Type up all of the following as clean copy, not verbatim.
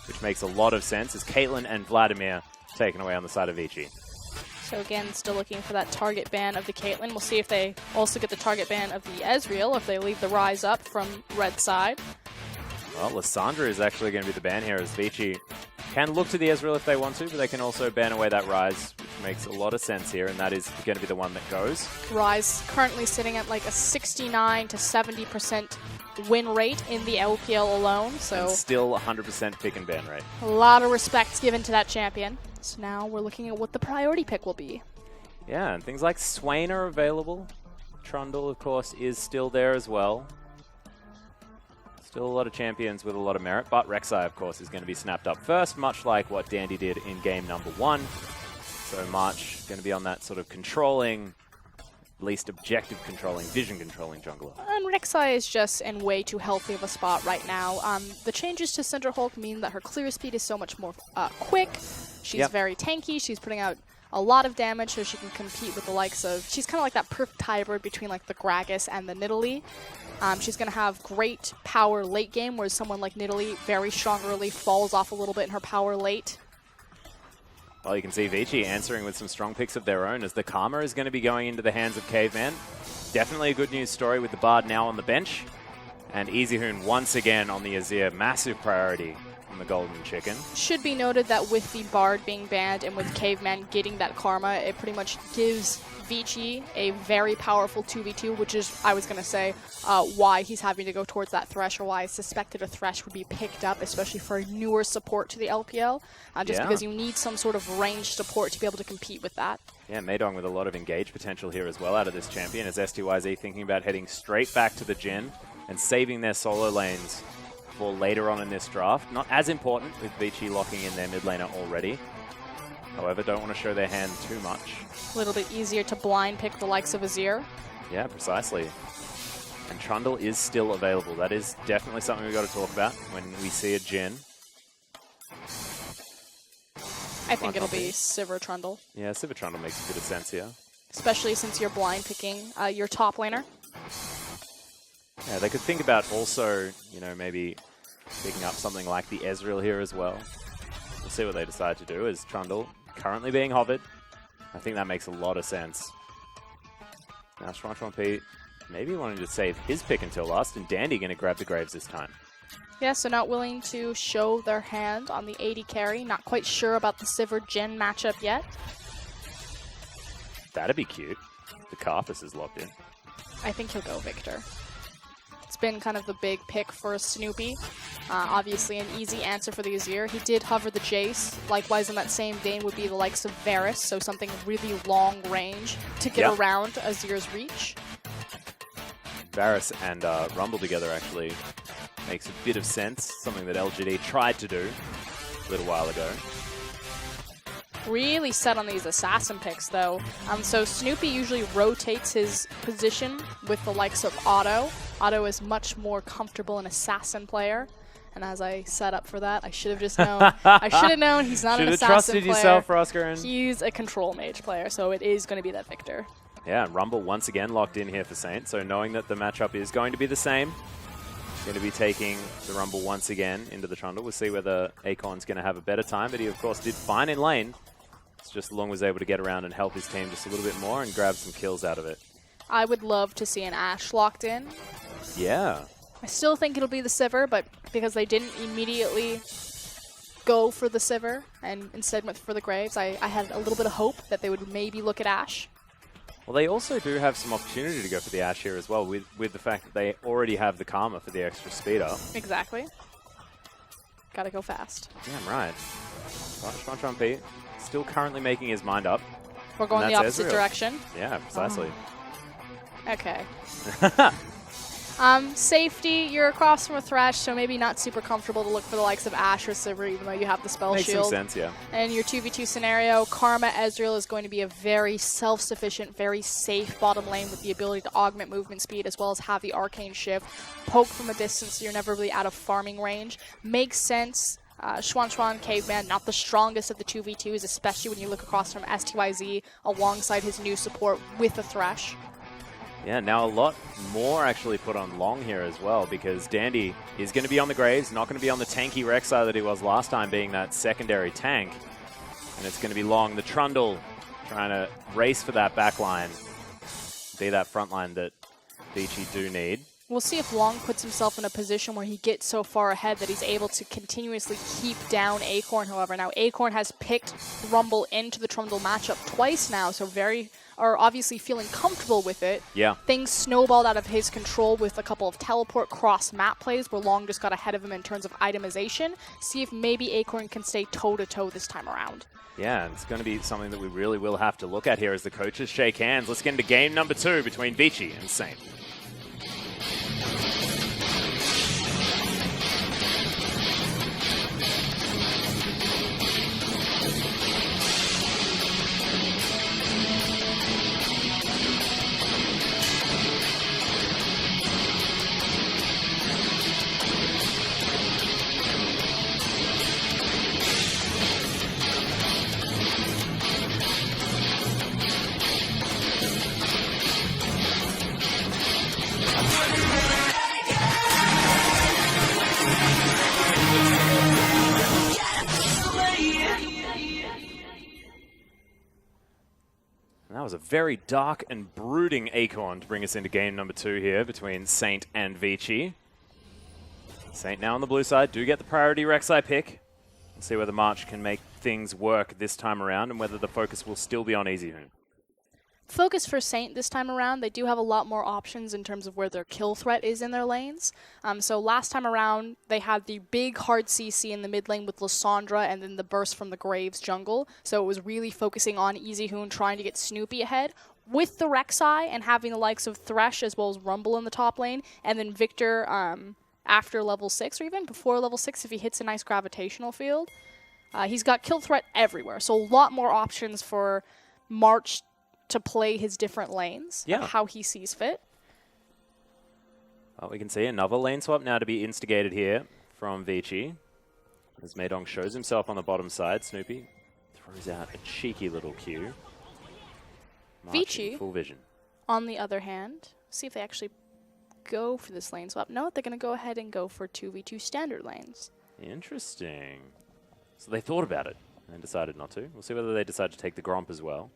which makes a lot of sense, as Caitlyn and Vladimir taken away on the side of Vici. So again, still looking for that target ban of the Caitlyn. We'll see if they also get the target ban of the Ezreal, if they leave the Ryze up from red side. Well, Lissandra is actually going to be the ban here, as Vici can look to the Ezreal if they want to, but they can also ban away that Ryze, which makes a lot of sense here, and that is going to be the one that goes. Ryze currently sitting at like a 69 to 70% win rate in the LPL alone, so... And still 100% pick and ban rate. A lot of respect given to that champion. So now we're looking at what the priority pick will be. Yeah, and things like Swain are available. Trundle, of course, is still there as well. Still a lot of champions with a lot of merit, but Rek'Sai, of course, is going to be snapped up first, much like what Dandy did in game number 1. So March going to be on that sort of controlling, least objective controlling, vision controlling jungler. And Rek'Sai is just in way too healthy of a spot right now. The changes to Cinder Hulk mean that her clear speed is so much more quick. She's very tanky. She's putting out a lot of damage, so she can compete with the likes of... She's kind of like that perfect hybrid between like the Gragas and the Nidalee. She's going to have great power late game, whereas someone like Nidalee, very strong early, falls off a little bit in her power late. Well, you can see Vici answering with some strong picks of their own, as the Karma is going to be going into the hands of caveMan. Definitely a good news story with the Bard now on the bench. And Easyhoon once again on the Azir, massive priority on the Golden Chicken. Should be noted that with the Bard being banned and with caveman getting that Karma, it pretty much gives Vici a very powerful 2v2, which is, I was going to say, why he's having to go towards that Thresh, or why I suspected a Thresh would be picked up, especially for newer support to the LPL, just because you need some sort of ranged support to be able to compete with that. Yeah, Maidong with a lot of engage potential here as well out of this champion, as styz thinking about heading straight back to the Jhin and saving their solo lanes for later on in this draft. Not as important with Vici locking in their mid laner already. However, don't want to show their hand too much. A little bit easier to blind pick the likes of Azir. Yeah, precisely. And Trundle is still available. That is definitely something we've got to talk about when we see a Jhin. I think it'll be Sivir Trundle. Yeah, Sivir Trundle makes a bit of sense here. Especially since you're blind picking your top laner. Yeah, they could think about also, you know, maybe picking up something like the Ezreal here as well. We'll see what they decide to do, as Trundle currently being hovered. I think that makes a lot of sense. Now XuanXuanPI maybe wanting to save his pick until last, and Dandy going to grab the Graves this time. Yeah, so not willing to show their hand on the 80 carry. Not quite sure about the Sivir Jhin matchup yet. That'd be cute. The Carthus is locked in. I think he'll go Viktor. It's been kind of the big pick for Snoopy. Obviously an easy answer for the Azir. He did hover the Jace. Likewise in that same vein would be the likes of Varus, so something really long range to get around Azir's reach. Varus and Rumble together actually makes a bit of sense. Something that LGD tried to do a little while ago. Really set on these assassin picks though. So Snoopy usually rotates his position with the likes of Otto. Otto is much more comfortable an assassin player. And as I set up for that, I should have just known. I should have known he's not an assassin player. Should have trusted yourself, Rosker. He's a control mage player, so it is going to be that Viktor. Yeah, Rumble once again locked in here for Saint. So knowing that the matchup is going to be the same, going to be taking the Rumble once again into the Trundle. We'll see whether Acorn's going to have a better time, but he of course did fine in lane. It's just Loong was able to get around and help his team just a little bit more and grab some kills out of it. I would love to see an Ashe locked in. Yeah. I still think it'll be the Sivir, but because they didn't immediately go for the Sivir and instead went for the Graves, I had a little bit of hope that they would maybe look at Ashe. Well, they also do have some opportunity to go for the Ashe here as well, with the fact that they already have the Karma for the extra speed up. Exactly. Gotta go fast. Damn right. XuanXuanPI still currently making his mind up. We're going the opposite direction. Yeah, precisely. Okay. Safety, you're across from a Thresh, so maybe not super comfortable to look for the likes of Ashe or Sivir, even though you have the spell shield. Makes some sense, yeah. And your 2v2 scenario, Karma Ezreal is going to be a very self-sufficient, very safe bottom lane with the ability to augment movement speed as well as have the arcane shift, poke from a distance so you're never really out of farming range. Makes sense. XuanXuan, caveman, not the strongest of the 2v2s, especially when you look across from styz alongside his new support with the Thresh. Yeah, now a lot more actually put on Loong here as well, because Dandy is going to be on the Graves, not going to be on the tanky Rek'Sai that he was last time, being that secondary tank. And it's going to be Loong, the Trundle, trying to race for that back line, be that front line that Vici do need. We'll see if Loong puts himself in a position where he gets so far ahead that he's able to continuously keep down Acorn. However, now Acorn has picked Rumble into the Trundle matchup twice now, so obviously feeling comfortable with it. Yeah. Things snowballed out of his control with a couple of teleport cross-map plays where Loong just got ahead of him in terms of itemization. See if maybe Acorn can stay toe-to-toe this time around. Yeah, and it's going to be something that we really will have to look at here as the coaches shake hands. Let's get into game number 2 between Vici and Saint. That was a very dark and brooding Acorn to bring us into game number 2 here between Saint and Vici. Saint now on the blue side do get the priority Rek'Sai pick. We'll see whether March can make things work this time around and whether the focus will still be on Easyhoon. Focus for Saint this time around. They do have a lot more options in terms of where their kill threat is in their lanes. So last time around, they had the big hard CC in the mid lane with Lissandra and then the burst from the Graves jungle. So it was really focusing on Easyhoon trying to get Snoopy ahead with the Rek'Sai and having the likes of Thresh as well as Rumble in the top lane. And then Viktor after level 6 or even before level 6 if he hits a nice gravitational field. He's got kill threat everywhere. So a lot more options for March to play his different lanes, how he sees fit. Well, we can see another lane swap now to be instigated here from Vici. As Maidong shows himself on the bottom side, Snoopy throws out a cheeky little Q. Vici, full vision. on the other hand, see if they actually go for this lane swap. No, they're going to go ahead and go for 2v2 standard lanes. Interesting. So they thought about it and decided not to. We'll see whether they decide to take the Gromp as well.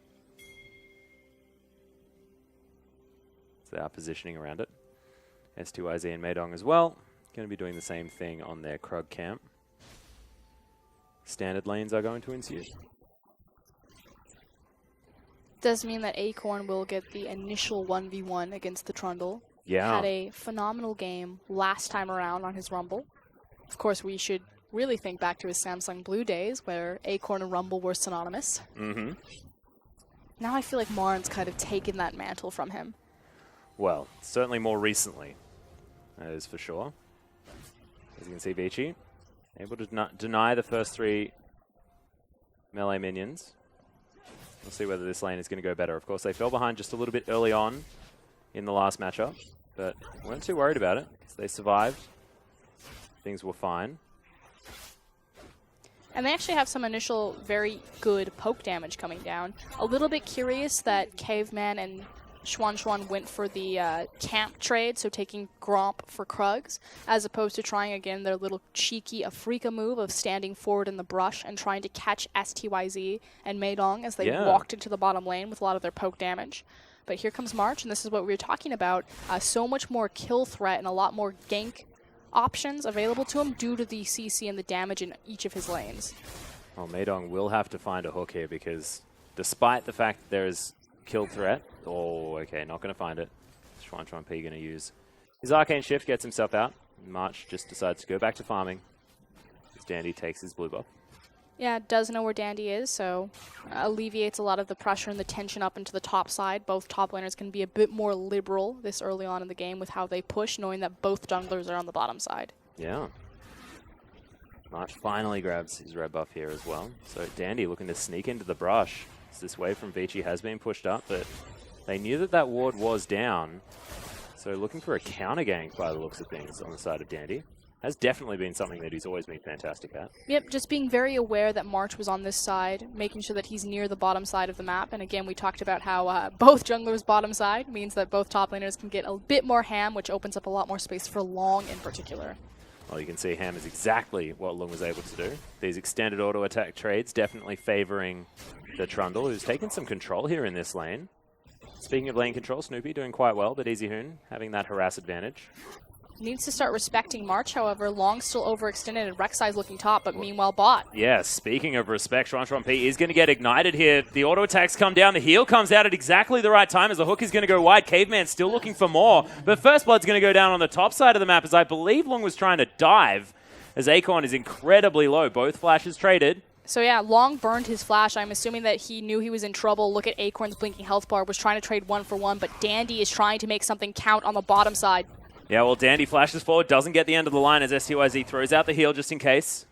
So they are positioning around it. S2YZ and Maidong as well. Going to be doing the same thing on their Krug camp. Standard lanes are going to ensue. Does mean that Acorn will get the initial 1v1 against the Trundle. Yeah. Had a phenomenal game last time around on his Rumble. Of course, we should really think back to his Samsung Blue days where Acorn and Rumble were synonymous. Mm-hmm. Now I feel like Marn's kind of taken that mantle from him. Well, certainly more recently, that is for sure. As you can see, Vici able to deny the first 3 melee minions. We'll see whether this lane is going to go better. Of course, they fell behind just a little bit early on in the last matchup, but weren't too worried about it because they survived. Things were fine. And they actually have some initial very good poke damage coming down. A little bit curious that caveMan and XuanXuan went for the camp trade, so taking Gromp for Krugs, as opposed to trying again their little cheeky Afrika move of standing forward in the brush and trying to catch STYZ and Maidong as they walked into the bottom lane with a lot of their poke damage. But here comes March, and this is what we were talking about. So much more kill threat and a lot more gank options available to him due to the CC and the damage in each of his lanes. Well, Maidong will have to find a hook here because despite the fact that there is kill threat, okay, not going to find it. XuanXuanPI going to use his Arcane Shift, gets himself out. March just decides to go back to farming as Dandy takes his blue buff. Yeah, does know where Dandy is, so alleviates a lot of the pressure and the tension up into the top side. Both top laners can be a bit more liberal this early on in the game with how they push, knowing that both junglers are on the bottom side. Yeah. March finally grabs his red buff here as well. So Dandy looking to sneak into the brush. This wave from Vici has been pushed up, but they knew that that ward was down. So looking for a counter gank by the looks of things on the side of Dandy. has definitely been something that he's always been fantastic at. Yep, just being very aware that March was on this side, making sure that he's near the bottom side of the map. And again, we talked about how both junglers' bottom side means that both top laners can get a bit more ham, which opens up a lot more space for Loong in particular. Well, you can see ham is exactly what Loong was able to do. These extended auto attack trades definitely favoring the Trundle, who's taken some control here in this lane. Speaking of lane control, Snoopy doing quite well, but Easyhoon having that harass advantage. Needs to start respecting March, however. Long still overextended, and Rek'Sai's looking top, but meanwhile bot. Yeah, speaking of respect, XuanXuanPI is going to get ignited here. The auto attacks come down. The heal comes out at exactly the right time as the hook is going to go wide. caveMan still looking for more, but First Blood's going to go down on the top side of the map as I believe Loong was trying to dive as Acorn is incredibly low. Both flashes traded. So yeah, Long burned his flash. I'm assuming that he knew he was in trouble. Look at Acorn's blinking health bar, was trying to trade 1-for-1, but Dandy is trying to make something count on the bottom side. Yeah, well, Dandy flashes forward, doesn't get the end of the line as styz throws out the heal just in case.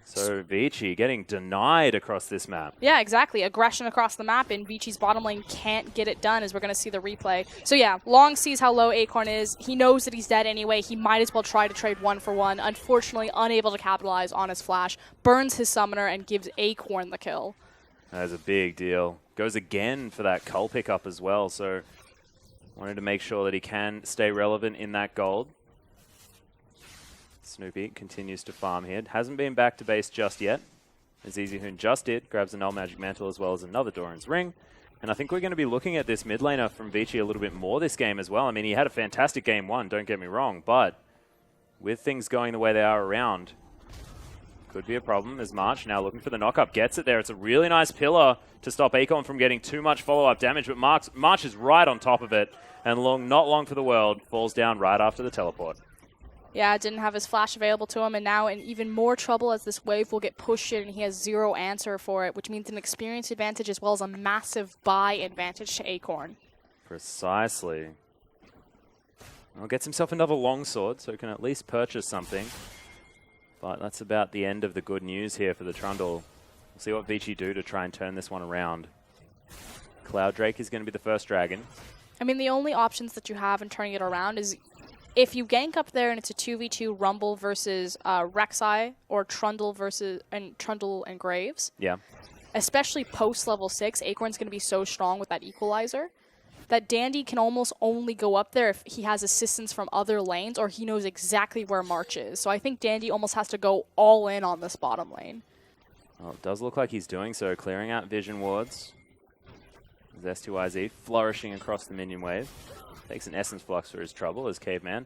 So Vici getting denied across this map. Yeah, exactly. Aggression across the map, and Vici's bottom lane can't get it done, as we're going to see the replay. So yeah, Long sees how low Acorn is. He knows that he's dead anyway. He might as well try to trade 1-for-1. Unfortunately, unable to capitalize on his flash. Burns his summoner and gives Acorn the kill. That's a big deal. Goes again for that cull pickup as well, so wanted to make sure that he can stay relevant in that gold. Snoopy continues to farm here. Hasn't been back to base just yet, as Easyhoon just did. Grabs a Null Magic Mantle as well as another Doran's Ring. And I think we're going to be looking at this mid laner from Vici a little bit more this game as well. I mean, he had a fantastic game one, don't get me wrong, but with things going the way they are around, could be a problem as March now looking for the knock-up. Gets it there. It's a really nice pillar to stop Acorn from getting too much follow-up damage, but March is right on top of it, and Loong, not long for the world, falls down right after the teleport. Yeah, didn't have his flash available to him, and now in even more trouble as this wave will get pushed in, and he has zero answer for it, which means an experience advantage as well as a massive buy advantage to Acorn. Precisely. Well, gets himself another longsword, so he can at least purchase something. But that's about the end of the good news here for the Trundle. We'll see what Vici do to try and turn this one around. Cloud Drake is going to be the first dragon. I mean, the only options that you have in turning it around is if you gank up there and it's a 2v2 Rumble versus Rek'Sai or Trundle and Graves. Yeah. Especially post level 6, Acorn's going to be so strong with that equalizer that Dandy can almost only go up there if he has assistance from other lanes or he knows exactly where March is. So I think Dandy almost has to go all in on this bottom lane. Well, it does look like he's doing so, clearing out vision wards. There's styz flourishing across the minion wave. Takes an Essence Flux for his trouble as caveMan.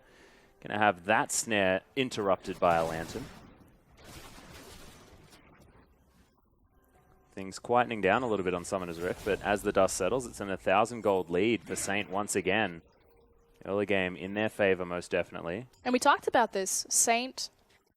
Gonna have that snare interrupted by a lantern. Things quietening down a little bit on Summoner's Rift, but as the dust settles, it's an 1,000 gold lead for Saint once again. Early game in their favor, most definitely. And we talked about this. Saint,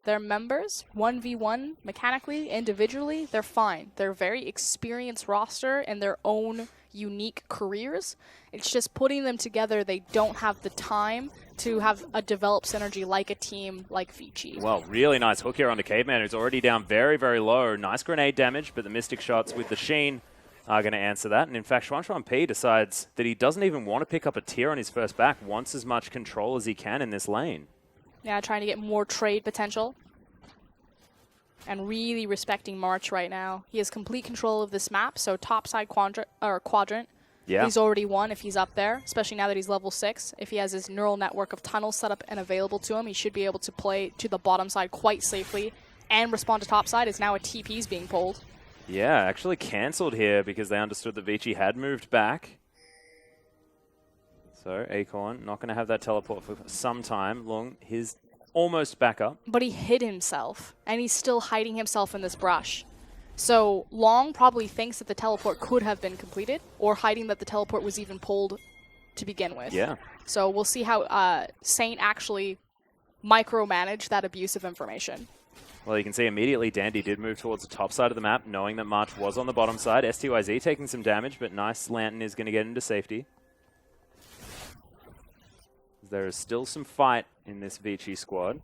their members, 1v1, mechanically, individually, they're fine. They're a very experienced roster in their own unique careers. It's just putting them together, they don't have the time to have a developed synergy like a team like Vici. Well, really nice hook here on the caveman, who's already down very, very low. Nice grenade damage, but the Mystic shots with the Sheen are going to answer that. And in fact, XuanXuanPI decides that he doesn't even want to pick up a tier on his first back, wants as much control as he can in this lane. Yeah, trying to get more trade potential. And really respecting March right now. He has complete control of this map, so top side quadrant. Yeah. He's already won if he's up there, especially now that he's level 6. If he has his neural network of tunnels set up and available to him, he should be able to play to the bottom side quite safely and respond to top side as now a TP is being pulled. Yeah, actually cancelled here because they understood that Vici had moved back. So Acorn not going to have that teleport for some time. Loong, his almost back up. But he hid himself, and he's still hiding himself in this brush. So Loong probably thinks that the teleport could have been completed, or hiding that the teleport was even pulled to begin with. Yeah. So we'll see how Saint actually micromanage that abuse of information. Well, you can see immediately Dandy did move towards the top side of the map, knowing that March was on the bottom side. styz taking some damage, but nice Lantern is going to get into safety. There is still some fight in this Vici squad,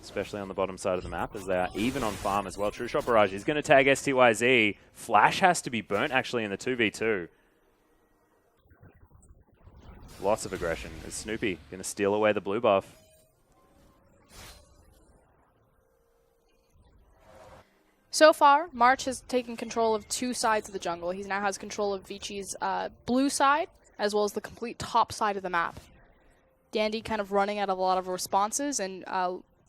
especially on the bottom side of the map, as they are even on farm as well. True Shot Barrage is going to tag styz. Flash has to be burnt, actually, in the 2v2. Lots of aggression. Is Snoopy going to steal away the blue buff? So far, March has taken control of 2 sides of the jungle. He now has control of Vici's blue side, as well as the complete top side of the map. Dandy kind of running out of a lot of responses, and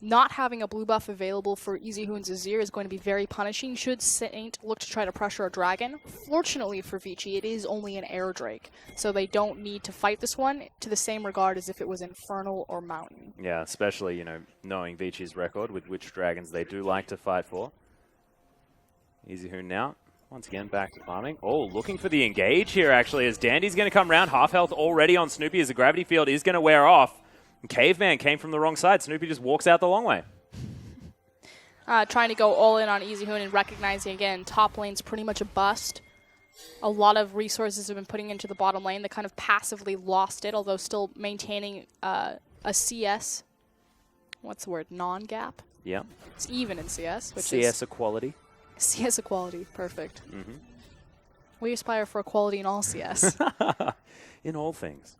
not having a blue buff available for Easyhoon's Azir is going to be very punishing should Saint look to try to pressure a dragon. Fortunately for Vici, it is only an air drake, so they don't need to fight this one to the same regard as if it was Infernal or Mountain. Yeah, especially, you know, knowing Vici's record with which dragons they do like to fight for. Easyhoon now, once again, back to farming. Oh, looking for the engage here, actually, as Dandy's going to come around. Half health already on Snoopy as the gravity field is going to wear off. And caveman came from the wrong side. Snoopy just walks out the long way. Trying to go all in on Easyhoon and recognizing, again, top lane's pretty much a bust. A lot of resources have been putting into the bottom lane. They kind of passively lost it, although still maintaining a CS. What's the word? Non-gap? Yeah. It's even in CS. Which CS is equality. CS equality, perfect. Mm-hmm. We aspire for equality in all CS. In all things.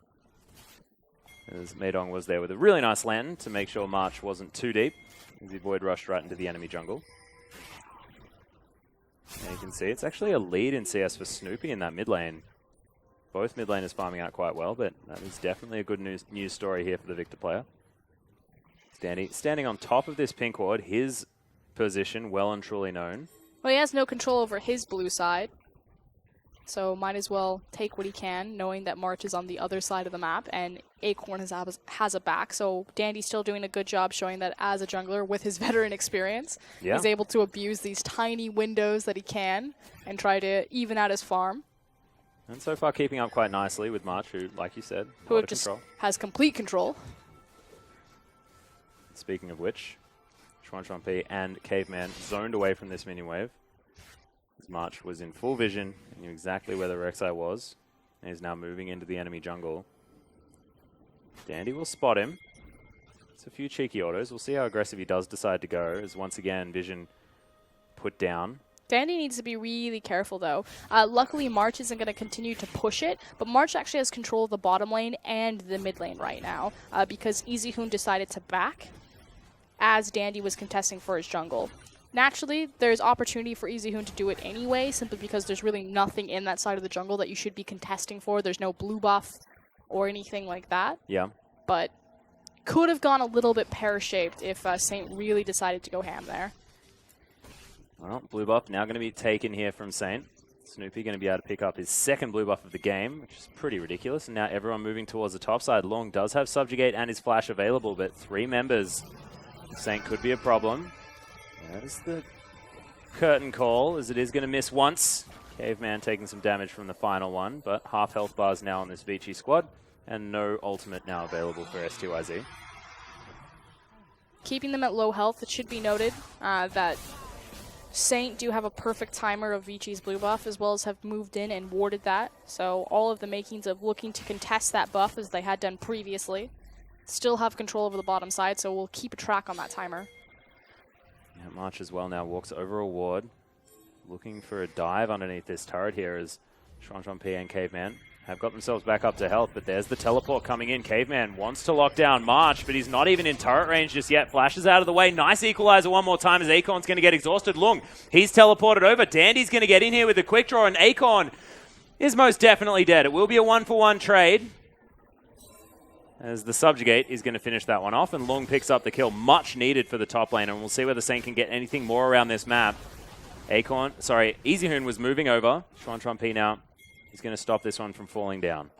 As Maidong was there with a really nice lantern to make sure March wasn't too deep. As he void rushed right into the enemy jungle. And you can see it's actually a lead in CS for Snoopy in that mid lane. Both mid laners farming out quite well, but that is definitely a good news story here for the Viktor player. Standing on top of this pink ward, his position well and truly known. Well, he has no control over his blue side, so might as well take what he can, knowing that March is on the other side of the map, and Acorn has a back, so Dandy's still doing a good job showing that as a jungler, with his veteran experience, he's able to abuse these tiny windows that he can, and try to even out his farm. And so far keeping up quite nicely with March, who, like you said, who just has complete control. Speaking of which, XuanXuanPI and caveman zoned away from this minion wave. As March was in full vision, knew exactly where the Rek'Sai was, and is now moving into the enemy jungle. Dandy will spot him. It's a few cheeky autos. We'll see how aggressive he does decide to go, as once again, vision put down. Dandy needs to be really careful, though. Luckily, March isn't going to continue to push it, but March actually has control of the bottom lane and the mid lane right now, because Easyhoon decided to back as Dandy was contesting for his jungle. Naturally, there's opportunity for Easyhoon to do it anyway, simply because there's really nothing in that side of the jungle that you should be contesting for. There's no blue buff or anything like that. Yeah. But could have gone a little bit pear-shaped if Saint really decided to go ham there. Well, blue buff now going to be taken here from Saint. Snoopy going to be able to pick up his second blue buff of the game, which is pretty ridiculous. And now everyone moving towards the top side. Loong does have Subjugate and his flash available, but 3 members. Saint could be a problem. That is the curtain call, as it is going to miss once. Caveman taking some damage from the final one, but half health bars now on this Vici squad, and no ultimate now available for STYZ. Keeping them at low health, it should be noted that Saint do have a perfect timer of Vici's blue buff, as well as have moved in and warded that. So all of the makings of looking to contest that buff, as they had done previously, still have control over the bottom side, so we'll keep a track on that timer. Yeah, March as well now walks over a ward, looking for a dive underneath this turret here as XuanXuanPI and caveman have got themselves back up to health, but there's the teleport coming in. Caveman wants to lock down March, but he's not even in turret range just yet. Flashes out of the way. Nice equalizer one more time as Acorn's going to get exhausted. Loong, he's teleported over. Dandy's going to get in here with a quick draw, and Acorn is most definitely dead. It will be a 1-for-1 trade, as the Subjugate is going to finish that one off, and Loong picks up the kill, much needed for the top lane, and we'll see whether Saint can get anything more around this map. Easyhoon was moving over. XuanXuanPI now is going to stop this one from falling down.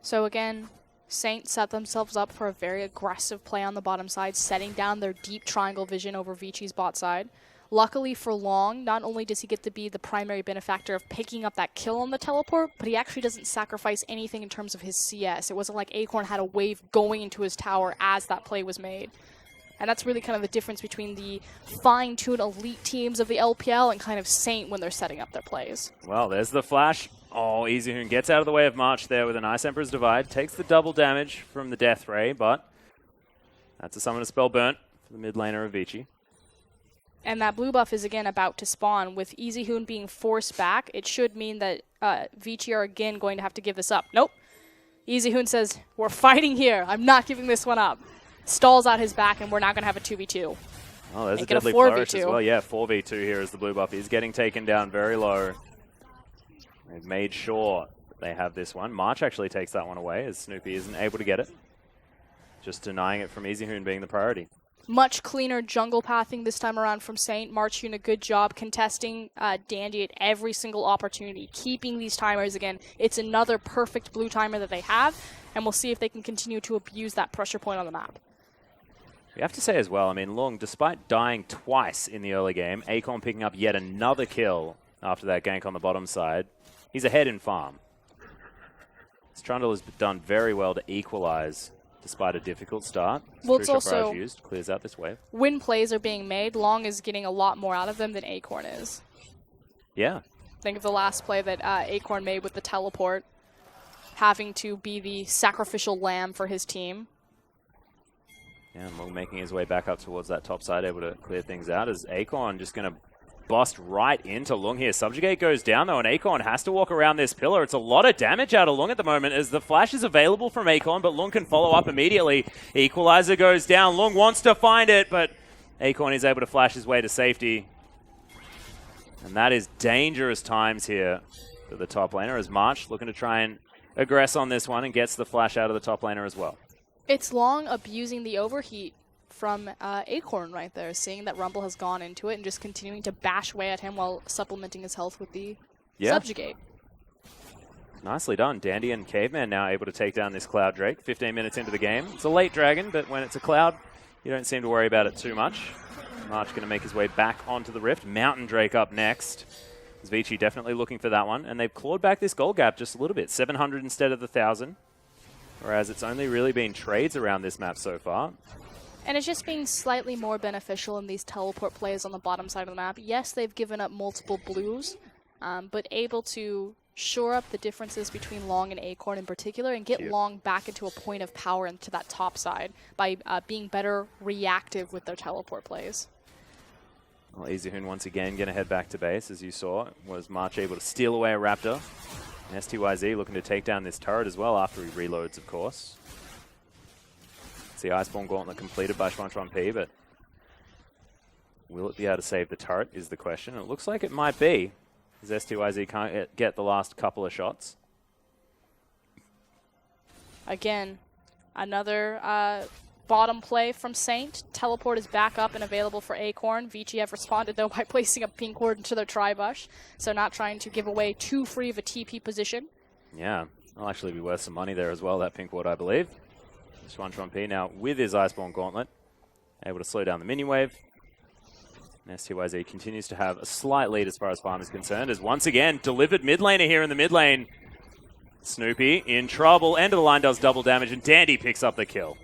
So again, Saint set themselves up for a very aggressive play on the bottom side, setting down their deep triangle vision over Vici's bot side. Luckily for Loong, not only does he get to be the primary benefactor of picking up that kill on the teleport, but he actually doesn't sacrifice anything in terms of his CS. It wasn't like Acorn had a wave going into his tower as that play was made. And that's really kind of the difference between the fine-tuned elite teams of the LPL and kind of Saint when they're setting up their plays. Well, there's the flash. Oh, Easyhoon gets out of the way of March there with a nice Emperor's Divide. Takes the double damage from the Death Ray, but that's a summon a spell burnt for the mid laner of Vici. And that blue buff is again about to spawn. With Easyhoon being forced back, it should mean that Vici are again going to have to give this up. Nope. Easyhoon says, we're fighting here. I'm not giving this one up. Stalls out his back, and we're not going to have a 2v2. Oh, there's Make a it deadly 4v2. flourish as well. Yeah, 4v2 here as the blue buff is getting taken down very low. They've made sure they have this one. March actually takes that one away as Snoopy isn't able to get it. Just denying it from Easyhoon being the priority. Much cleaner jungle pathing this time around from Saint. March doing a good job contesting Dandy at every single opportunity, keeping these timers again. It's another perfect blue timer that they have, and we'll see if they can continue to abuse that pressure point on the map. We have to say as well, I mean, Loong, despite dying twice in the early game, Acorn picking up yet another kill after that gank on the bottom side. He's ahead in farm. Trundle has done very well to equalize despite a difficult start. Well, it's also used, clears out this wave. When plays are being made, Loong is getting a lot more out of them than Acorn is. Yeah. Think of the last play that Acorn made with the teleport, having to be the sacrificial lamb for his team. Yeah, and Loong making his way back up towards that top side, able to clear things out as Acorn just going to bust right into Loong here. Subjugate goes down though, and Acorn has to walk around this pillar. It's a lot of damage out of Loong at the moment as the flash is available from Acorn, but Loong can follow up immediately. Equalizer goes down. Loong wants to find it, but Acorn is able to flash his way to safety. And that is dangerous times here for the top laner as March looking to try and aggress on this one and gets the flash out of the top laner as well. It's Loong abusing the overheat from Acorn right there, seeing that Rumble has gone into it and just continuing to bash away at him while supplementing his health with the Subjugate. Nicely done. Dandy and Caveman now able to take down this Cloud Drake 15 minutes into the game. It's a late dragon, but when it's a Cloud, you don't seem to worry about it too much. March going to make his way back onto the Rift. Mountain Drake up next. Vici definitely looking for that one, and they've clawed back this gold gap just a little bit. 700 instead of the 1,000, whereas it's only really been trades around this map so far. And it's just being slightly more beneficial in these teleport plays on the bottom side of the map. Yes, they've given up multiple blues, but able to shore up the differences between Loong and Acorn in particular and get Loong back into a point of power into that top side by being better reactive with their teleport plays. Well, Easyhoon once again going to head back to base, as you saw. Was March able to steal away a Raptor. And styz looking to take down this turret as well after he reloads, of course. It's the Iceborne Gauntlet completed by XuanXuanPI, but will it be able to save the turret is the question. And it looks like it might be, as styz can't get the last couple of shots. Again, another bottom play from Saint. Teleport is back up and available for Acorn. Vici have responded, though, by placing a pink ward into their Tribush, so not trying to give away too free of a TP position. Yeah, it'll actually be worth some money there as well, that pink ward, I believe. XuanXuanPI now with his Iceborne Gauntlet, able to slow down the mini wave. And styz continues to have a slight lead as far as farm is concerned, as once again, delivered mid laner here in the mid lane. Snoopy in trouble, end of the line does double damage, and Dandy picks up the kill.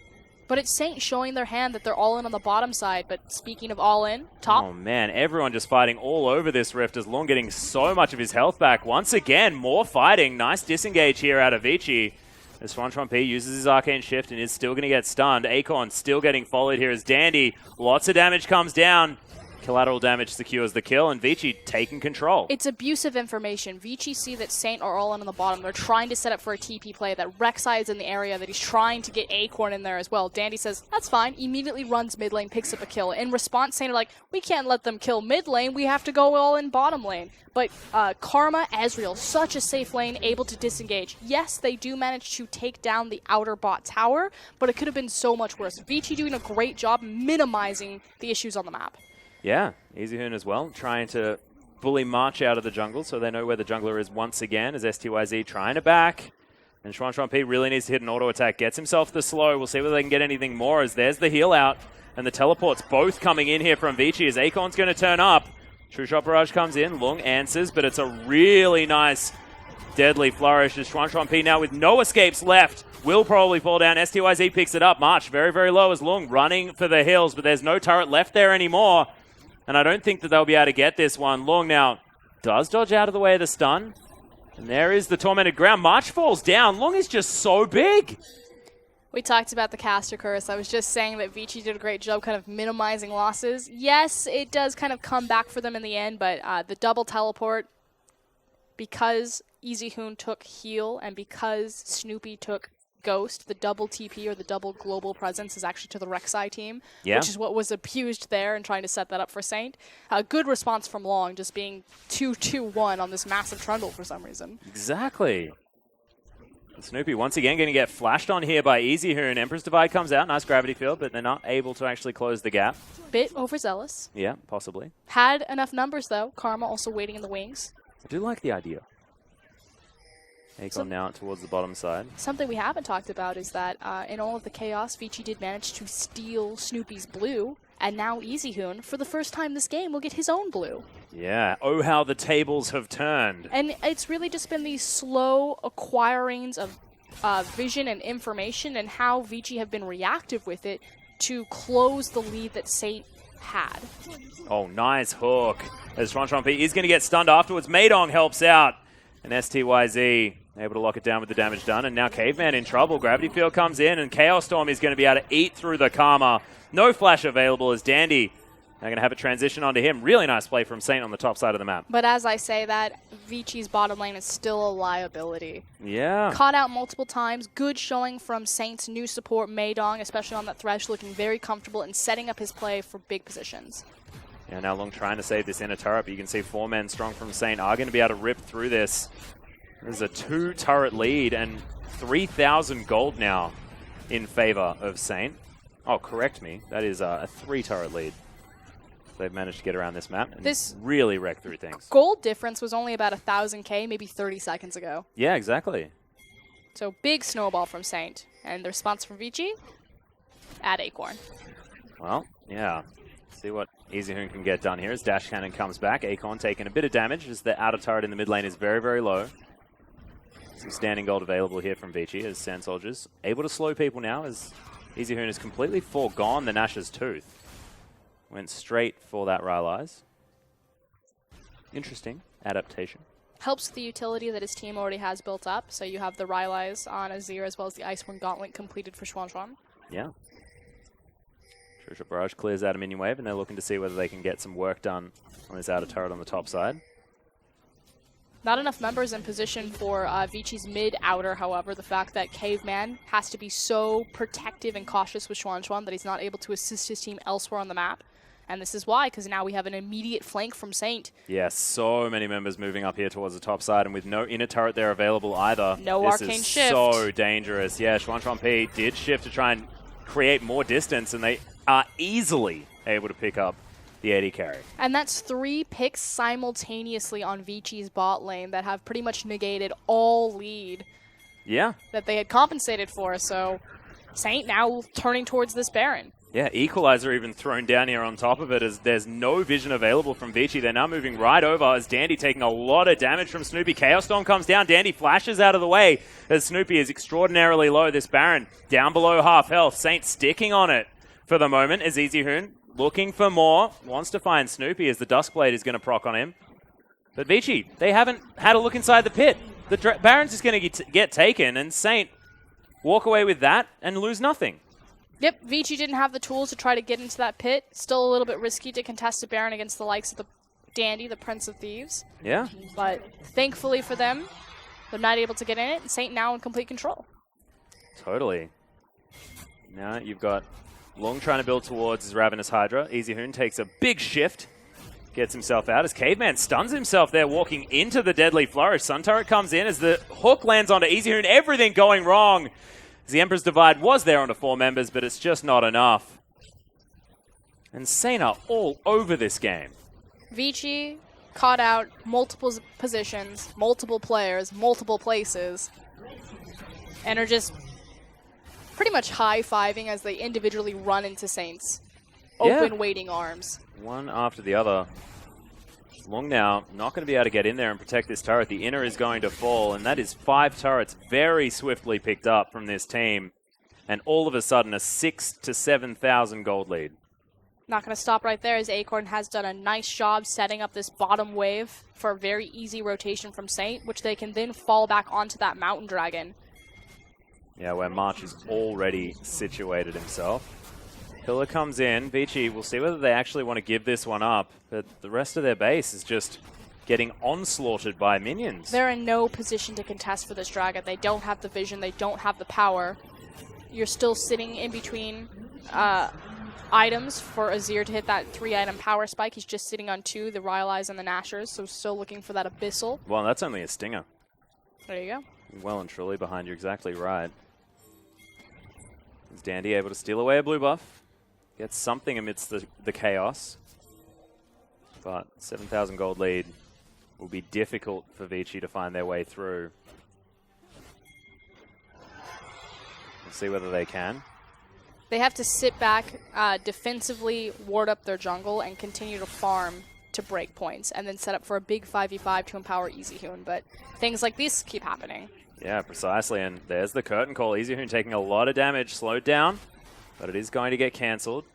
But it's Saint showing their hand that they're all in on the bottom side. But speaking of all in, top. Oh man, everyone just fighting all over this Rift as Loong getting so much of his health back. Once again, more fighting. Nice disengage here out of Vici. As XuanXuanPI uses his Arcane Shift and is still going to get stunned. Acorn still getting followed here as Dandy. Lots of damage comes down. Collateral damage secures the kill, and Vici taking control. It's abusive information. Vici see that Saint are all in on the bottom. They're trying to set up for a TP play, that Rek'Sai is in the area, that he's trying to get Acorn in there as well. Dandy says, that's fine, immediately runs mid lane, picks up a kill. In response, Saint are like, we can't let them kill mid lane, we have to go all in bottom lane. But Karma, Ezreal, such a safe lane, able to disengage. Yes, they do manage to take down the outer bot tower, but it could have been so much worse. Vici doing a great job minimizing the issues on the map. Yeah, Easyhoon as well, trying to bully March out of the jungle so they know where the jungler is once again, as styz trying to back. And XuanXuanPI really needs to hit an auto attack, gets himself the slow. We'll see whether they can get anything more, as there's the heal out. And the teleports both coming in here from Vici as Acorn's going to turn up. True Shot Barrage comes in, Loong answers, but it's a really nice deadly flourish as XuanXuanPI now with no escapes left. Will probably fall down. styz picks it up. March very, very low as Loong running for the hills, but there's no turret left there anymore. And I don't think that they'll be able to get this one. Loong now does dodge out of the way of the stun. And there is the Tormented Ground. March falls down. Loong is just so big. We talked about the caster curse. I was just saying that Vici did a great job kind of minimizing losses. Yes, it does kind of come back for them in the end, but the double teleport, because Easyhoon took heal and because Snoopy took Ghost, the double TP or the double global presence is actually to the Rek'Sai team, which is what was abused there and trying to set that up for Saint. A good response from Loong, just being 2-2-1 on this massive Trundle for some reason. Exactly. Snoopy once again going to get flashed on here by Easyhoon. Emperor's Divide comes out, nice gravity field, but they're not able to actually close the gap. Bit overzealous. Yeah, possibly. Had enough numbers though. Karma also waiting in the wings. I do like the idea. Acorn now towards the bottom side. Something we haven't talked about is that in all of the chaos, Vici did manage to steal Snoopy's blue, and now Easyhoon, for the first time this game, will get his own blue. Yeah. Oh, how the tables have turned. And it's really just been these slow acquirings of vision and information and how Vici have been reactive with it to close the lead that Saint had. Oh, nice hook. As XuanXuanPI is going to get stunned afterwards. Maidong helps out. And styz able to lock it down with the damage done. And now caveMan in trouble. Gravity Field comes in, and Chaos Storm is going to be able to eat through the Karma. No flash available as Dandy. They're going to have a transition onto him. Really nice play from Saint on the top side of the map. But as I say that, Vici's bottom lane is still a liability. Yeah. Caught out multiple times. Good showing from Saint's new support, Maidong, especially on that Thresh, looking very comfortable and setting up his play for big positions. Yeah, now Loong trying to save this inner turret, but you can see 4 men strong from Saint are going to be able to rip through this. There's a 2-turret lead and 3,000 gold now in favor of Saint. Oh, correct me. That is a 3-turret lead. They've managed to get around this map and this really wreck through things. Gold difference was only about 1,000k, maybe 30 seconds ago. Yeah, exactly. So big snowball from Saint. And the response from Vici? Add Acorn. Well, yeah. See what Easyhoon can get done here as Dash Cannon comes back. Acorn taking a bit of damage as the outer turret in the mid lane is very, very low. Some standing gold available here from Vici as Sand Soldiers able to slow people now as Easyhoon has completely foregone the Nash's Tooth. Went straight for that Ryze. Interesting adaptation. Helps the utility that his team already has built up. So you have the Ryze on Azir as well as the Icewind Gauntlet completed for XuanXuan. Yeah. Trisha Barrage clears out a minion wave, and they're looking to see whether they can get some work done on this outer turret on the top side. Not enough members in position for Vici's mid-outer, however. The fact that caveMan has to be so protective and cautious with XuanXuan that he's not able to assist his team elsewhere on the map. And this is why, because now we have an immediate flank from Saint. Yeah, so many members moving up here towards the top side, and with no inner turret there available either. No arcane shift. So dangerous. Yeah, XuanXuanPI did shift to try and create more distance, and they are easily able to pick up the AD carry. And that's 3 picks simultaneously on Vici's bot lane that have pretty much negated all lead that they had compensated for. So Saint now turning towards this Baron. Yeah, Equalizer even thrown down here on top of it as there's no vision available from Vici. They're now moving right over as Dandy taking a lot of damage from Snoopy. Chaos Storm comes down. Dandy flashes out of the way as Snoopy is extraordinarily low. This Baron down below half health. Saint sticking on it for the moment as Easyhoon looking for more. Wants to find Snoopy as the Duskblade is going to proc on him. But Vici, they haven't had a look inside the pit. The Baron's just going to get taken and Saint walk away with that and lose nothing. Yep, Vici didn't have the tools to try to get into that pit. Still a little bit risky to contest a Baron against the likes of the Dandy, the Prince of Thieves. Yeah. But thankfully for them, they're not able to get in it, and Saint now in complete control. Totally. Now you've got Loong trying to build towards his Ravenous Hydra. Easyhoon takes a big shift, gets himself out as caveMan stuns himself there walking into the Deadly Flourish. Sun Turret comes in as the hook lands onto Easyhoon. Everything going wrong. The Emperor's Divide was there onto 4 members, but it's just not enough. And Saint are all over this game. Vici caught out multiple positions, multiple players, multiple places, and are just pretty much high-fiving as they individually run into Saint's open waiting arms. One after the other. Loong now not going to be able to get in there and protect this turret. The inner is going to fall, and that is 5 turrets very swiftly picked up from this team. And all of a sudden, a 6,000 to 7,000 gold lead. Not going to stop right there as Acorn has done a nice job setting up this bottom wave for a very easy rotation from Saint, which they can then fall back onto that Mountain Dragon. Yeah, where March is already situated himself. Pillar comes in. Vici, we'll see whether they actually want to give this one up. But the rest of their base is just getting onslaughted by minions. They're in no position to contest for this dragon. They don't have the vision. They don't have the power. You're still sitting in between items for Azir to hit that 3-item power spike. He's just sitting on 2, the Ryze and the Nashers, so still looking for that Abyssal. Well, that's only a stinger. There you go. Well and truly behind you, exactly right. Is Dandy able to steal away a blue buff? Gets something amidst the chaos. But 7,000 gold lead will be difficult for Vici to find their way through. We'll see whether they can. They have to sit back, defensively ward up their jungle, and continue to farm to break points, and then set up for a big 5v5 to empower Easyhoon. But things like these keep happening. Yeah, precisely. And there's the curtain call. Easyhoon taking a lot of damage, slowed down, but it is going to get cancelled.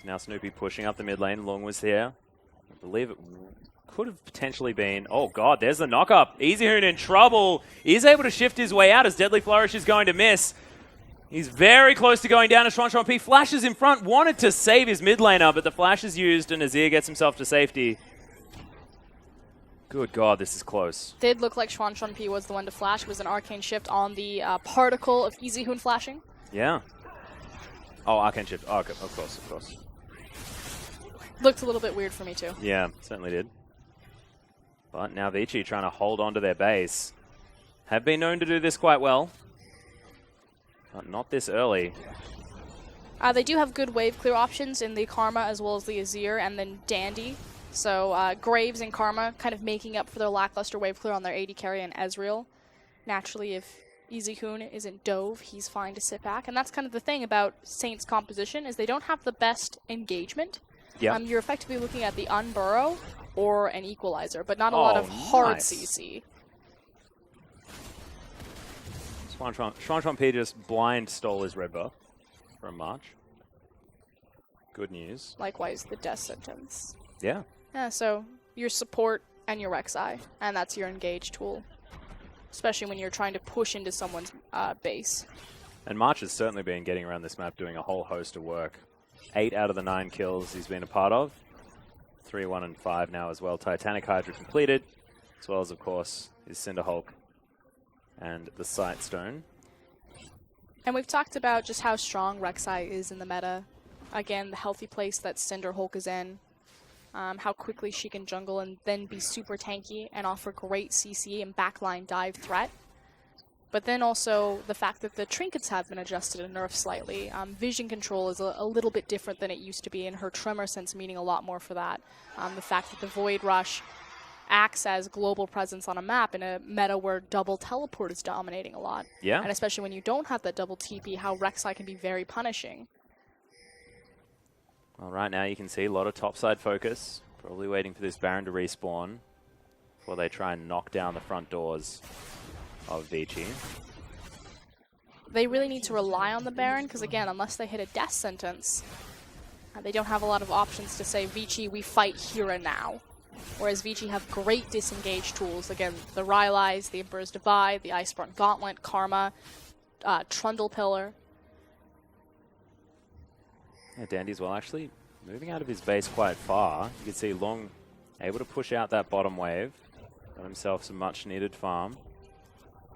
Now Snoopy pushing up the mid lane. Loong was there. I believe it could have potentially been... Oh, God, there's the knock-up. Easyhoon in trouble. He's able to shift his way out as Deadly Flourish is going to miss. He's very close to going down as XuanXuanPI flashes in front. Wanted to save his mid laner, but the flash is used and Azir gets himself to safety. Good God, this is close. Did look like XuanXuanPI was the one to flash. It was an arcane shift on the particle of Easyhoon flashing. Yeah. Oh, arcane shift. Oh, okay. Of course, of course. Looked a little bit weird for me, too. Yeah, certainly did. But now Vici trying to hold on to their base. Have been known to do this quite well. But not this early. They do have good wave clear options in the Karma as well as the Azir and then Dandy. So Graves and Karma kind of making up for their lackluster wave clear on their AD carry and Ezreal. Naturally, if Easyhoon isn't dove, he's fine to sit back. And that's kind of the thing about Saint's composition is they don't have the best engagement. Yeah. You're effectively looking at the Unburrow or an Equalizer, but not a lot of hard CC. XuanXuanPI just blind stole his red buff from March. Good news. Likewise, the death sentence. Yeah. Yeah, so your support and your Rek'Sai, and that's your engage tool. Especially when you're trying to push into someone's base. And March has certainly been getting around this map doing a whole host of work. 8 out of the 9 kills he's been a part of. 3, 1, and 5 now as well. Titanic Hydra completed, as well as, of course, his Cinderhulk and the Sight Stone. And we've talked about just how strong Rek'Sai is in the meta. Again, the healthy place that Cinderhulk is in. How quickly she can jungle and then be super tanky and offer great CC and backline dive threat. But then also the fact that the trinkets have been adjusted and nerfed slightly. Vision control is a little bit different than it used to be, and her tremor sense meaning a lot more for that. The fact that the Void Rush acts as global presence on a map in a meta where double teleport is dominating a lot. Yeah. And especially when you don't have that double TP, how Rek'Sai can be very punishing. Well, right now you can see a lot of topside focus. Probably waiting for this Baron to respawn before they try and knock down the front doors of Vici. They really need to rely on the Baron, because again, unless they hit a death sentence, they don't have a lot of options to say, Vici, we fight here and now. Whereas Vici have great disengage tools. Again, the Ryze, the Emperor's Divide, the Iceborne Gauntlet, Karma, Trundle Pillar. Yeah, Dandy as well, actually moving out of his base quite far. You can see Loong able to push out that bottom wave. Got himself some much needed farm.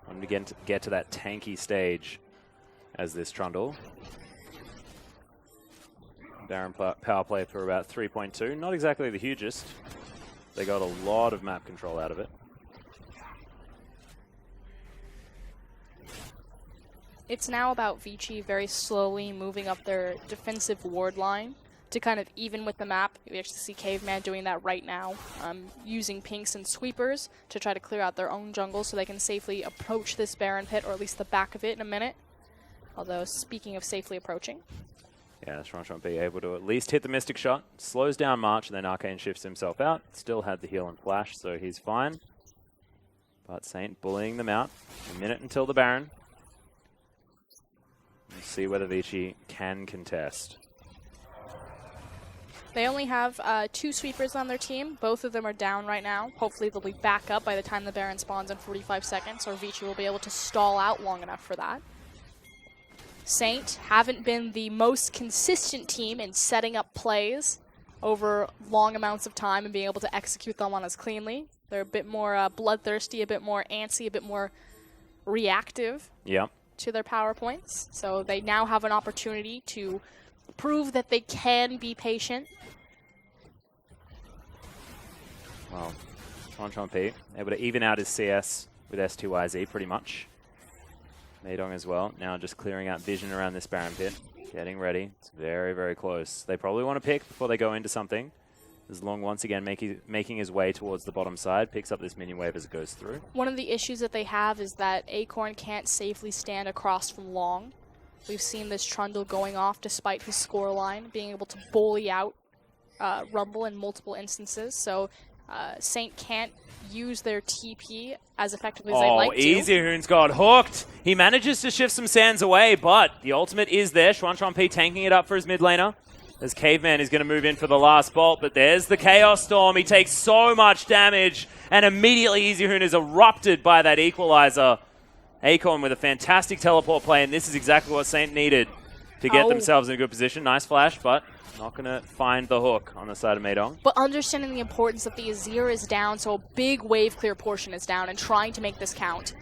Wanted to get to that tanky stage as this Trundle. Baron power play for about 3.2. Not exactly the hugest. They got a lot of map control out of it. It's now about Vici very slowly moving up their defensive ward line to kind of even with the map. We actually see caveMan doing that right now, using pinks and sweepers to try to clear out their own jungle so they can safely approach this Baron pit, or at least the back of it, in a minute. Although, speaking of safely approaching. Yeah, XuanXuanPI able to at least hit the Mystic Shot, slows down March, and then Arcane shifts himself out. Still had the heal and flash, so he's fine. But Saint bullying them out. A minute until the Baron. We'll see whether Vici can contest. They only have 2 sweepers on their team. Both of them are down right now. Hopefully they'll be back up by the time the Baron spawns in 45 seconds, or Vici will be able to stall out long enough for that. Saint haven't been the most consistent team in setting up plays over long amounts of time and being able to execute them on us cleanly. They're a bit more bloodthirsty, a bit more antsy, a bit more reactive to their power points. So they now have an opportunity to prove that they can be patient. Well, XuanXuanPI able to even out his CS with styz pretty much. Maidong as well. Now just clearing out vision around this Baron pit. Getting ready. It's very, very close. They probably want to pick before they go into something. As Loong once again making his way towards the bottom side. Picks up this minion wave as it goes through. One of the issues that they have is that Acorn can't safely stand across from Loong. We've seen this Trundle going off despite his scoreline, being able to bully out Rumble in multiple instances. So Saint can't use their TP as effectively as they'd like to. Easyhoon's got hooked. He manages to shift some sands away, but the ultimate is there. XuanXuanPI tanking it up for his mid laner. As caveMan is going to move in for the last bolt, but there's the Chaos Storm. He takes so much damage, and immediately Easyhoon is erupted by that equalizer. Acorn with a fantastic teleport play, and this is exactly what Saint needed to get themselves in a good position. Nice flash, but not going to find the hook on the side of Maidong. But understanding the importance that the Azir is down, so a big wave clear portion is down, and trying to make this count.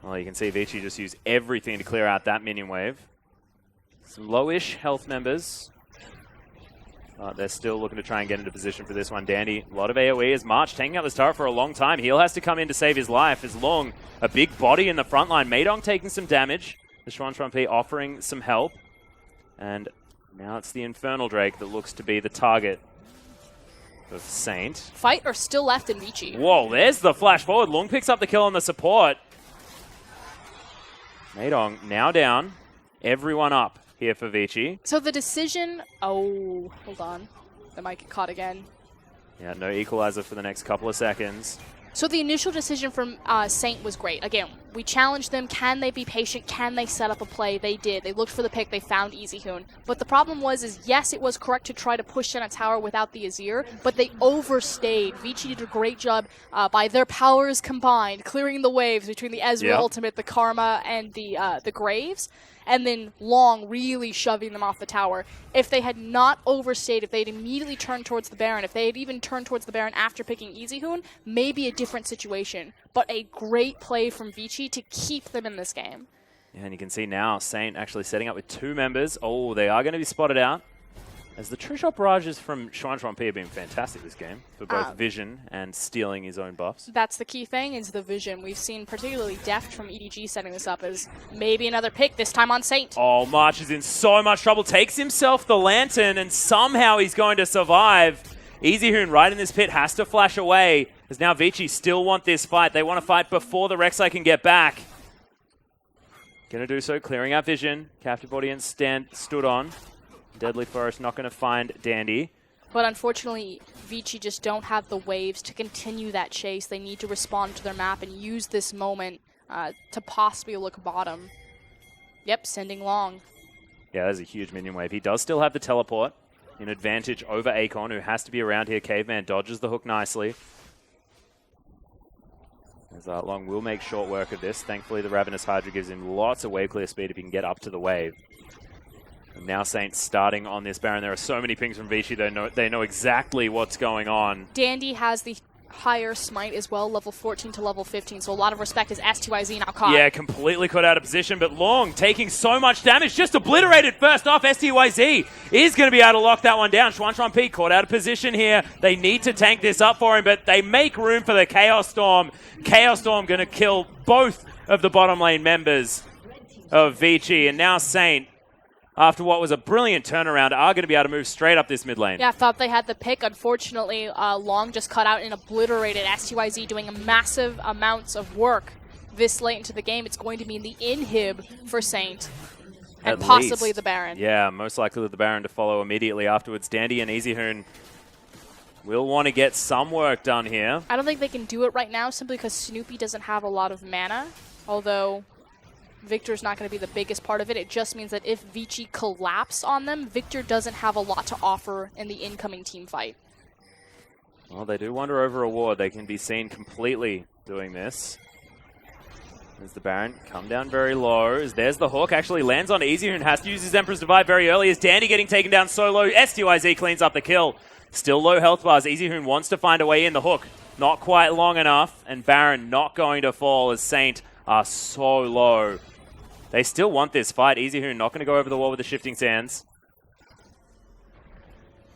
Well, you can see Vici just use everything to clear out that minion wave. Some lowish health members. They're still looking to try and get into position for this one. Dandy, a lot of AoE as March taking out this turret for a long time. Heal has to come in to save his life. As Loong, a big body in the front line. Maidong taking some damage. The XuanXuanPI offering some help. And now it's the Infernal Drake that looks to be the target of Saint. Fight are still left in Vici. Whoa, there's the flash forward. Loong picks up the kill on the support. Maidong now down. Everyone up here for Vici. So the decision... Oh, hold on. They might get caught again. Yeah, no equalizer for the next couple of seconds. So the initial decision from Saint was great. Again, we challenged them. Can they be patient? Can they set up a play? They did. They looked for the pick. They found Easyhoon. But the problem is yes, it was correct to try to push in a tower without the Azir, but they overstayed. Vici did a great job by their powers combined, clearing the waves between the Ezreal ultimate, the Karma, and the Graves. And then Loong really shoving them off the tower. If they had not overstayed, if they had immediately turned towards the Baron, if they had even turned towards the Baron after picking Easyhoon, maybe a different situation. But a great play from Vici to keep them in this game. Yeah, and you can see now Saint actually setting up with two members. Oh, they are going to be spotted out. As the true shot barrages from XuanXuanPI have been fantastic this game for both vision and stealing his own buffs. That's the key thing, is the vision. We've seen particularly Deft from EDG setting this up as maybe another pick, this time on Saint. Oh, March is in so much trouble. Takes himself the lantern, and somehow he's going to survive. Easyhoon right in this pit has to flash away, as now Vici still want this fight. They want to fight before the Rek'Sai can get back. Gonna do so, clearing out vision. Captive audience stood on. Deadly Forest not going to find Dandy. But unfortunately, Vici just don't have the waves to continue that chase. They need to respond to their map and use this moment to possibly look bottom. Yep, sending Loong. Yeah, there's a huge minion wave. He does still have the teleport. An advantage over Acorn, who has to be around here. Caveman dodges the hook nicely. As Loong will make short work of this. Thankfully, the Ravenous Hydra gives him lots of wave clear speed if he can get up to the wave. And now Saint starting on this Baron. There are so many pings from Vici. They know exactly what's going on. Dandy has the higher smite as well, level 14 to level 15. So a lot of respect as styz now caught. Yeah, completely caught out of position. But Loong taking so much damage. Just obliterated first off. styz is going to be able to lock that one down. XuanXuanPI caught out of position here. They need to tank this up for him, but they make room for the Chaos Storm. Chaos Storm going to kill both of the bottom lane members of Vici. And now Saint, after what was a brilliant turnaround, are going to be able to move straight up this mid lane. Yeah, I thought they had the pick. Unfortunately, Loong just cut out and obliterated. styz doing massive amounts of work this late into the game. It's going to mean the inhib for Saint. And possibly the Baron. Yeah, most likely the Baron to follow immediately afterwards. Dandy and Easyhoon will want to get some work done here. I don't think they can do it right now simply because Snoopy doesn't have a lot of mana. Although Viktor's not going to be the biggest part of it. It just means that if Vici collapse on them, Viktor doesn't have a lot to offer in the incoming team fight. Well, they do wander over a ward. They can be seen completely doing this. As the Baron come down very low. As there's the hook. Actually lands on Easyhoon. Has to use his Emperor's Divide very early. As Dandy getting taken down so low. styz cleans up the kill. Still low health bars. Easyhoon wants to find a way in. The hook not quite long enough. And Baron not going to fall as Saint are so low. They still want this fight. Easyhoon not going to go over the wall with the Shifting Sands.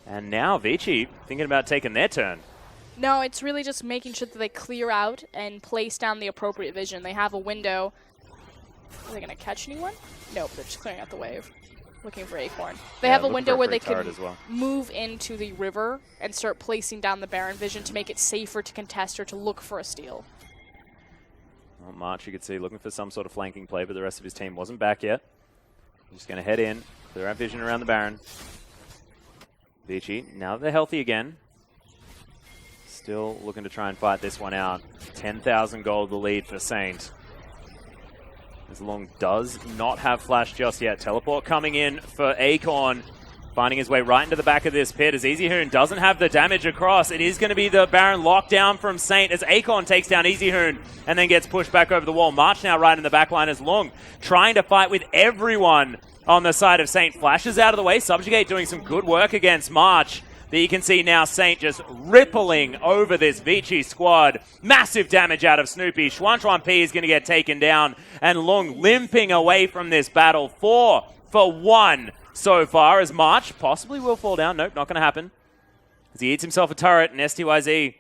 And now Vici thinking about taking their turn. No, it's really just making sure that they clear out and place down the appropriate vision. They have a window. Are they going to catch anyone? Nope, they're just clearing out the wave. Looking for Acorn. They have a window where they can move into the river and start placing down the Baron vision to make it safer to contest or to look for a steal. Well, March, you could see, looking for some sort of flanking play, but the rest of his team wasn't back yet. Just going to head in, clear out vision around the Baron. Vici, now that they're healthy again, still looking to try and fight this one out. 10,000 gold the lead for Saint. As Loong does not have flash just yet. Teleport coming in for Acorn, finding his way right into the back of this pit as Easyhoon doesn't have the damage across. It is going to be the Baron lockdown from Saint as Acorn takes down Easyhoon and then gets pushed back over the wall. March now right in the back line as Loong trying to fight with everyone on the side of Saint. Flashes out of the way. Subjugate doing some good work against March. But you can see now Saint just rippling over this Vici squad. Massive damage out of Snoopy. XuanXuanPI is going to get taken down. And Loong limping away from this battle. 4 for 1 so far as March possibly will fall down. Nope, not going to happen. As he eats himself a turret and styz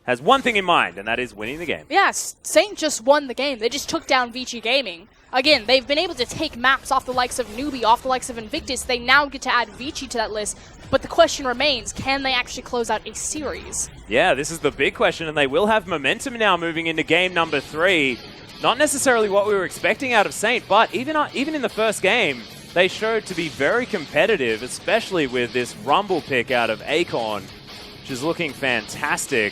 has one thing in mind, and that is winning the game. Yes, Saint just won the game. They just took down Vici Gaming. Again, they've been able to take maps off the likes of Newbie, off the likes of Invictus. They now get to add Vici to that list. But the question remains, can they actually close out a series? Yeah, this is the big question, and they will have momentum now moving into game number 3. Not necessarily what we were expecting out of Saint, but even in the first game, they showed to be very competitive, especially with this Rumble pick out of Acorn, which is looking fantastic.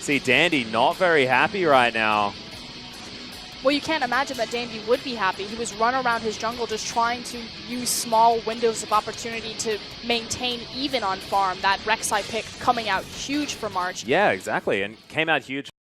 See, Dandy not very happy right now. Well, you can't imagine that Dandy would be happy. He was run around his jungle just trying to use small windows of opportunity to maintain even on farm. That Rek'Sai pick coming out huge for March. Yeah, exactly, and came out huge